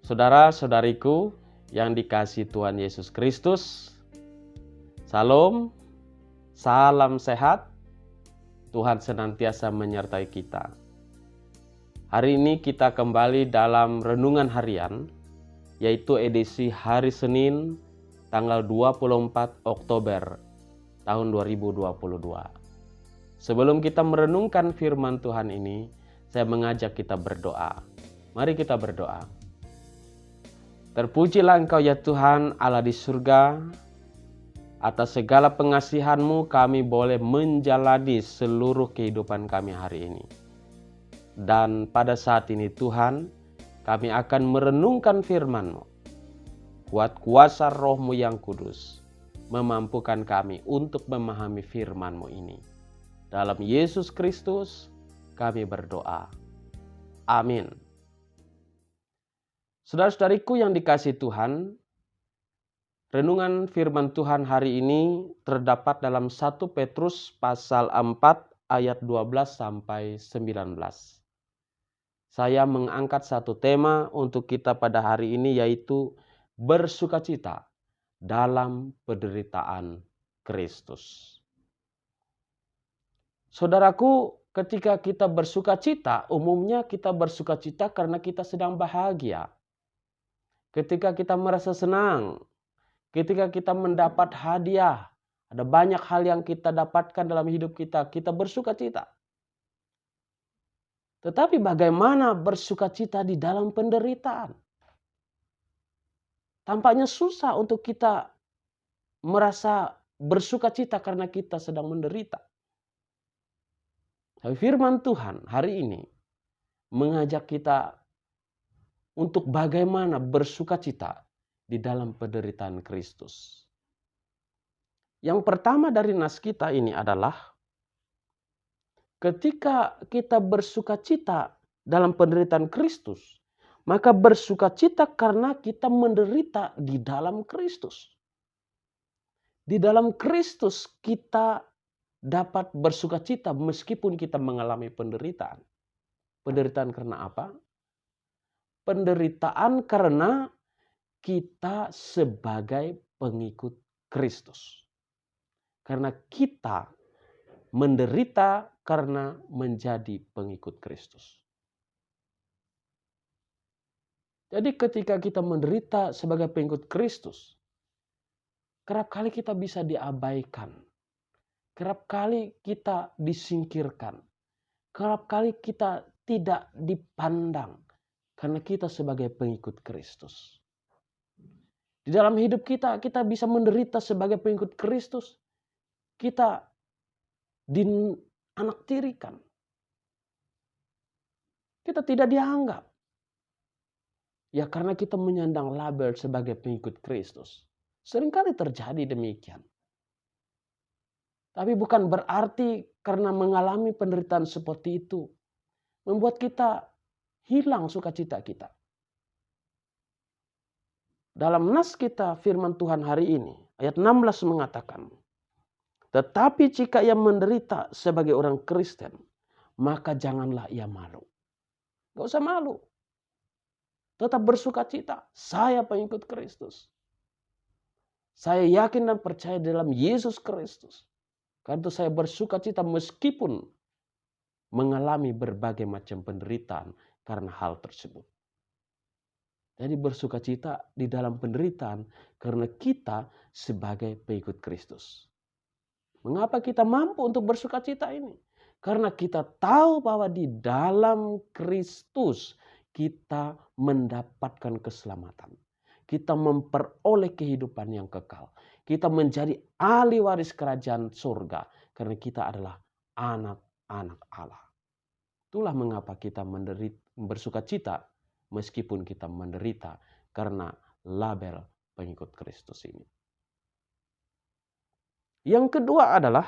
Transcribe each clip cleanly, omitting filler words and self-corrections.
Saudara-saudariku yang dikasihi Tuhan Yesus Kristus, Salam, salam sehat, Tuhan senantiasa menyertai kita. Hari ini kita kembali dalam renungan harian, yaitu edisi hari Senin, tanggal 24 Oktober tahun 2022. Sebelum kita merenungkan firman Tuhan ini, saya mengajak kita berdoa. Mari kita berdoa. Terpujilah Engkau ya Tuhan Allah di surga, atas segala pengasihan-Mu kami boleh menjalani seluruh kehidupan kami hari ini. Dan pada saat ini Tuhan, kami akan merenungkan firman-Mu. Kuat kuasa Roh-Mu yang kudus memampukan kami untuk memahami firman-Mu ini. Dalam Yesus Kristus kami berdoa. Amin. Saudara-saudariku yang dikasihi Tuhan, renungan firman Tuhan hari ini terdapat dalam 1 Petrus pasal 4 ayat 12 sampai 19. Saya mengangkat satu tema untuk kita pada hari ini, yaitu bersukacita dalam penderitaan Kristus. Saudaraku, ketika kita bersukacita, umumnya kita bersukacita karena kita sedang bahagia. Ketika kita merasa senang, ketika kita mendapat hadiah, ada banyak hal yang kita dapatkan dalam hidup kita, kita bersukacita. Tetapi bagaimana bersukacita di dalam penderitaan? Tampaknya susah untuk kita merasa bersukacita karena kita sedang menderita. Tapi firman Tuhan hari ini mengajak kita untuk bagaimana bersukacita di dalam penderitaan Kristus. Yang pertama dari nas kita ini adalah ketika kita bersukacita dalam penderitaan Kristus, maka bersukacita karena kita menderita di dalam Kristus. Di dalam Kristus kita dapat bersukacita meskipun kita mengalami penderitaan. Penderitaan karena apa? Penderitaan karena kita sebagai pengikut Kristus. Karena kita menderita karena menjadi pengikut Kristus. Jadi ketika kita menderita sebagai pengikut Kristus, kerap kali kita bisa diabaikan. Kerap kali kita disingkirkan. Kerap kali kita tidak dipandang karena kita sebagai pengikut Kristus. Di dalam hidup kita bisa menderita sebagai pengikut Kristus. Kita dianaktirikan. Kita tidak dianggap. Ya karena kita menyandang label sebagai pengikut Kristus. Seringkali terjadi demikian. Tapi bukan berarti karena mengalami penderitaan seperti itu membuat kita hilang sukacita kita. Dalam nas kita firman Tuhan hari ini, ayat 16 mengatakan, tetapi jika ia menderita sebagai orang Kristen, maka janganlah ia malu. Gak usah malu. Tetap bersukacita. Saya pengikut Kristus. Saya yakin dan percaya dalam Yesus Kristus. Karena itu saya bersukacita meskipun mengalami berbagai macam penderitaan karena hal tersebut. Jadi bersukacita di dalam penderitaan karena kita sebagai pengikut Kristus. Mengapa kita mampu untuk bersukacita ini? Karena kita tahu bahwa di dalam Kristus kita mendapatkan keselamatan. Kita memperoleh kehidupan yang kekal. Kita menjadi ahli waris kerajaan surga karena kita adalah anak-anak Allah. Itulah mengapa kita bersukacita meskipun kita menderita karena label pengikut Kristus ini. Yang kedua adalah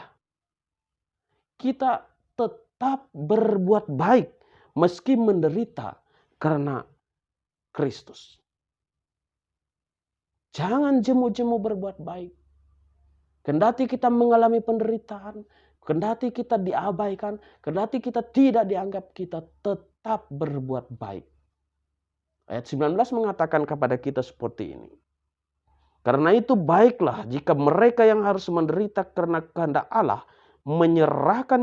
kita tetap berbuat baik meski menderita karena Kristus. Jangan jemu-jemu berbuat baik. Kendati kita mengalami penderitaan, kendati kita diabaikan, kendati kita tidak dianggap, kita tetap berbuat baik. Ayat 19 mengatakan kepada kita seperti ini. Karena itu baiklah jika mereka yang harus menderita karena kehendak Allah menyerahkan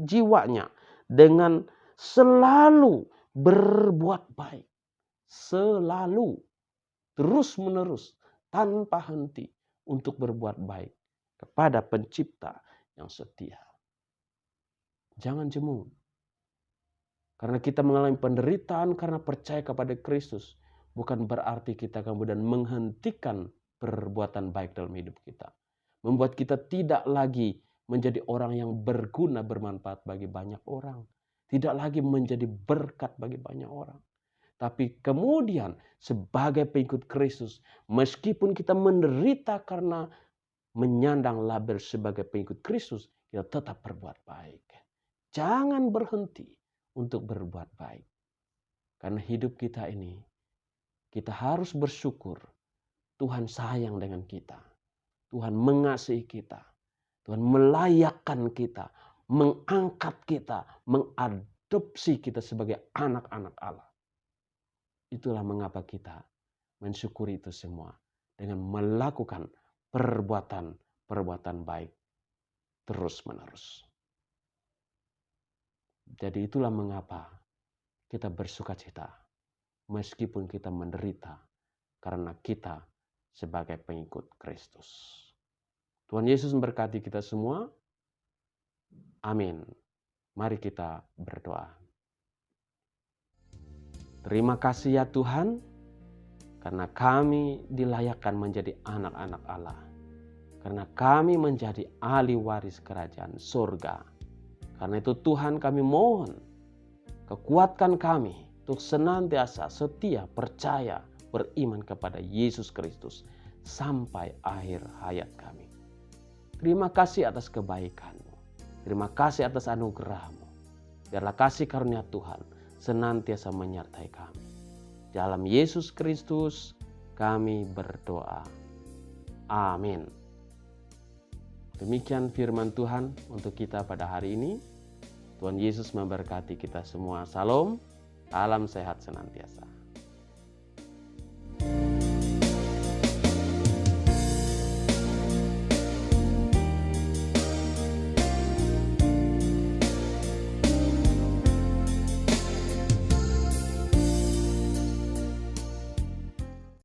jiwanya dengan selalu berbuat baik. Selalu, terus menerus, tanpa henti untuk berbuat baik kepada pencipta yang setia. Jangan jemu. Karena kita mengalami penderitaan karena percaya kepada Kristus, bukan berarti kita kemudian menghentikan perbuatan baik dalam hidup kita. Membuat kita tidak lagi menjadi orang yang berguna, bermanfaat bagi banyak orang. Tidak lagi menjadi berkat bagi banyak orang. Tapi kemudian sebagai pengikut Kristus, meskipun kita menderita karena menyandang label sebagai pengikut Kristus, kita tetap berbuat baik. Jangan berhenti untuk berbuat baik. Karena hidup kita ini, kita harus bersyukur Tuhan sayang dengan kita. Tuhan mengasihi kita. Tuhan melayakkan kita, mengangkat kita, mengadopsi kita sebagai anak-anak Allah. Itulah mengapa kita mensyukuri itu semua dengan melakukan perbuatan baik terus-menerus. Jadi itulah mengapa kita bersukacita meskipun kita menderita karena kita sebagai pengikut Kristus. Tuhan Yesus memberkati kita semua. Amin. Mari kita berdoa. Terima kasih ya Tuhan, karena kami dilayakkan menjadi anak-anak Allah. Karena kami menjadi ahli waris kerajaan surga. Karena itu Tuhan kami mohon, kekuatkan kami untuk senantiasa setia, percaya, beriman kepada Yesus Kristus sampai akhir hayat kami. Terima kasih atas kebaikan-Mu. Terima kasih atas anugerah-Mu. Biarlah kasih karunia Tuhan senantiasa menyertai kami. Dalam Yesus Kristus kami berdoa. Amin. Demikian firman Tuhan untuk kita pada hari ini. Tuhan Yesus memberkati kita semua. Salam, salam sehat senantiasa.